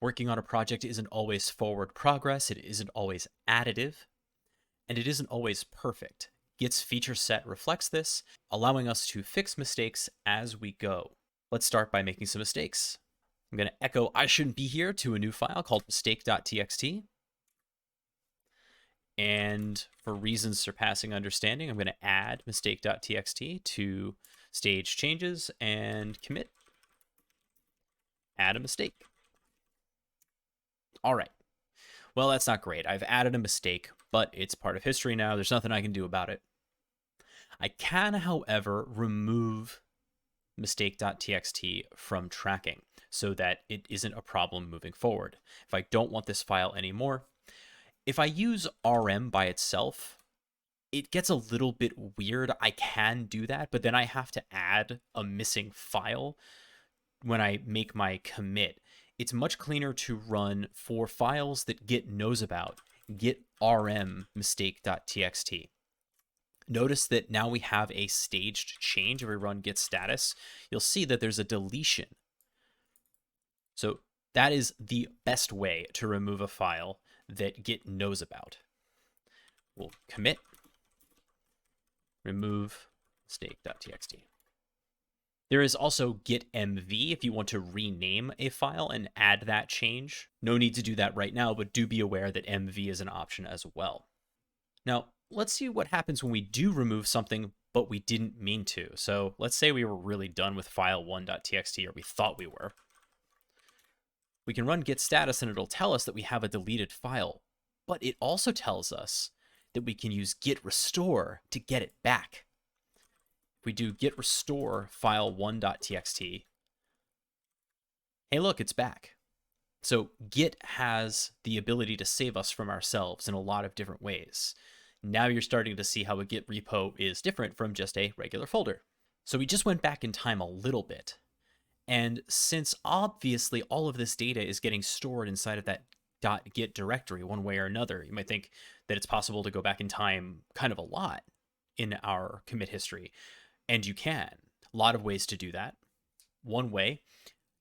Working on a project isn't always forward progress, it isn't always additive, and it isn't always perfect. Git's feature set reflects this, allowing us to fix mistakes as we go. Let's start by making some mistakes. I'm going to echo I shouldn't be here to a new file called mistake.txt. And for reasons surpassing understanding, I'm going to add mistake.txt to stage changes and commit. Add a mistake. All right. Well, that's not great. I've added a mistake, but it's part of history now. There's nothing I can do about it. I can, however, remove mistake.txt from tracking so that it isn't a problem moving forward. If I don't want this file anymore, if I use rm by itself, it gets a little bit weird. I can do that, but then I have to add a missing file when I make my commit. It's much cleaner to run for files that Git knows about, git rm mistake.txt. Notice that now we have a staged change. If we run git status, you'll see that there's a deletion. So that is the best way to remove a file that Git knows about. We'll commit, remove mistake.txt. There is also git mv if you want to rename a file and add that change. No need to do that right now, but do be aware that mv is an option as well. Now, let's see what happens when we do remove something, but we didn't mean to. So let's say we were really done with file1.txt, or we thought we were. We can run git status and it'll tell us that we have a deleted file, but it also tells us that we can use git restore to get it back. If we do git restore file1.txt, hey look, it's back. So Git has the ability to save us from ourselves in a lot of different ways. Now you're starting to see how a Git repo is different from just a regular folder. So we just went back in time a little bit. And since obviously all of this data is getting stored inside of that .git directory one way or another, you might think that it's possible to go back in time kind of a lot in our commit history. And you can. A lot of ways to do that. One way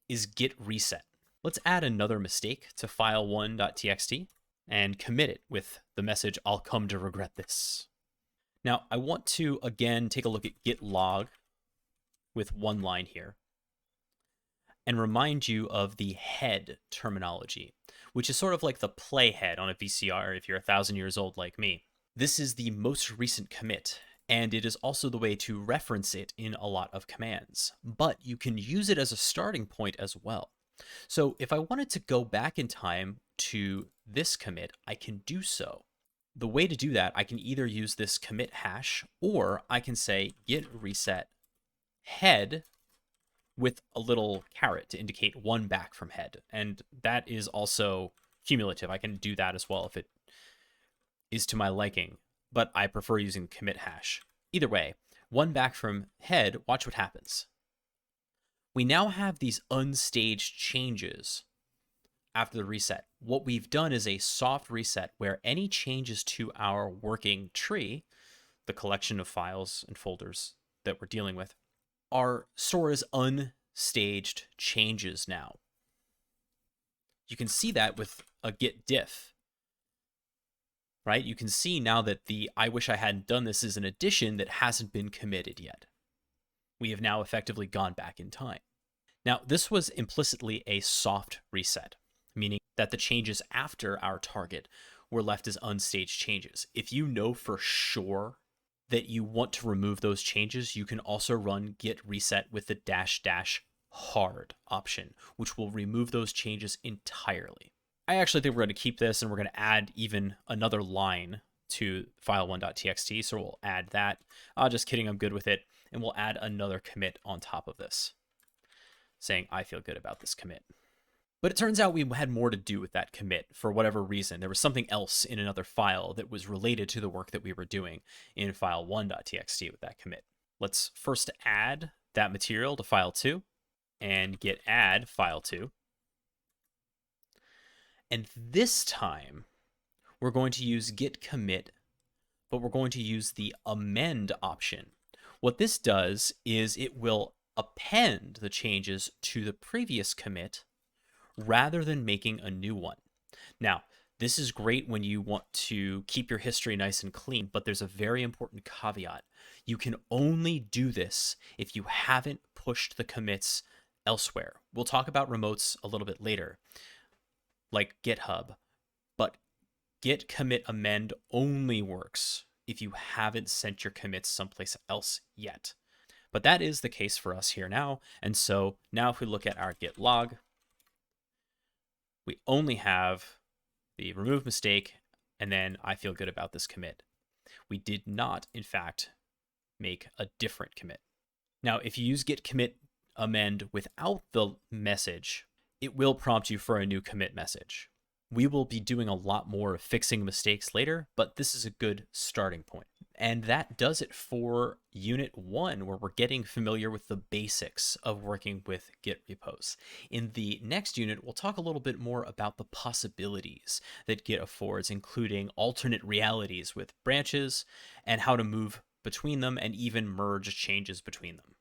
is git reset. Let's add another mistake to file1.txt and commit it with the message, I'll come to regret this. Now, I want to, again, take a look at git log with one line here and remind you of the head terminology, which is sort of like the playhead on a VCR if you're 1,000 years old like me. This is the most recent commit, and it is also the way to reference it in a lot of commands, but you can use it as a starting point as well. So if I wanted to go back in time to this commit, I can do so. The way to do that, I can either use this commit hash, or I can say git reset head with a little caret to indicate one back from head. And that is also cumulative. I can do that as well if it is to my liking, but I prefer using commit hash. Either way, one back from head, watch what happens. We now have these unstaged changes after the reset. What we've done is a soft reset where any changes to our working tree, the collection of files and folders that we're dealing with, are stored as unstaged changes now. You can see that with a git diff, right? You can see now that the I wish I hadn't done this is an addition that hasn't been committed yet. We have now effectively gone back in time. Now, this was implicitly a soft reset, meaning that the changes after our target were left as unstaged changes. If you know for sure that you want to remove those changes, you can also run git reset with the --hard option, which will remove those changes entirely. I actually think we're going to keep this, and we're going to add even another line to file1.txt, so we'll add that. Just kidding, I'm good with it. And we'll add another commit on top of this, saying I feel good about this commit. But it turns out we had more to do with that commit for whatever reason. There was something else in another file that was related to the work that we were doing in file1.txt with that commit. Let's first add that material to file2 and git add file2. And this time, we're going to use git commit, but we're going to use the amend option. What this does is it will append the changes to the previous commit rather than making a new one. Now, this is great when you want to keep your history nice and clean, but there's a very important caveat. You can only do this if you haven't pushed the commits elsewhere. We'll talk about remotes a little bit later, like GitHub, but git commit amend only works if you haven't sent your commits someplace else yet. But that is the case for us here now. And so now if we look at our git log, we only have the remove mistake, and then I feel good about this commit. We did not, in fact, make a different commit. Now, if you use git commit amend without the message, it will prompt you for a new commit message. We will be doing a lot more of fixing mistakes later, but this is a good starting point. And that does it for Unit 1, where we're getting familiar with the basics of working with Git repos. In the next unit, we'll talk a little bit more about the possibilities that Git affords, including alternate realities with branches and how to move between them and even merge changes between them.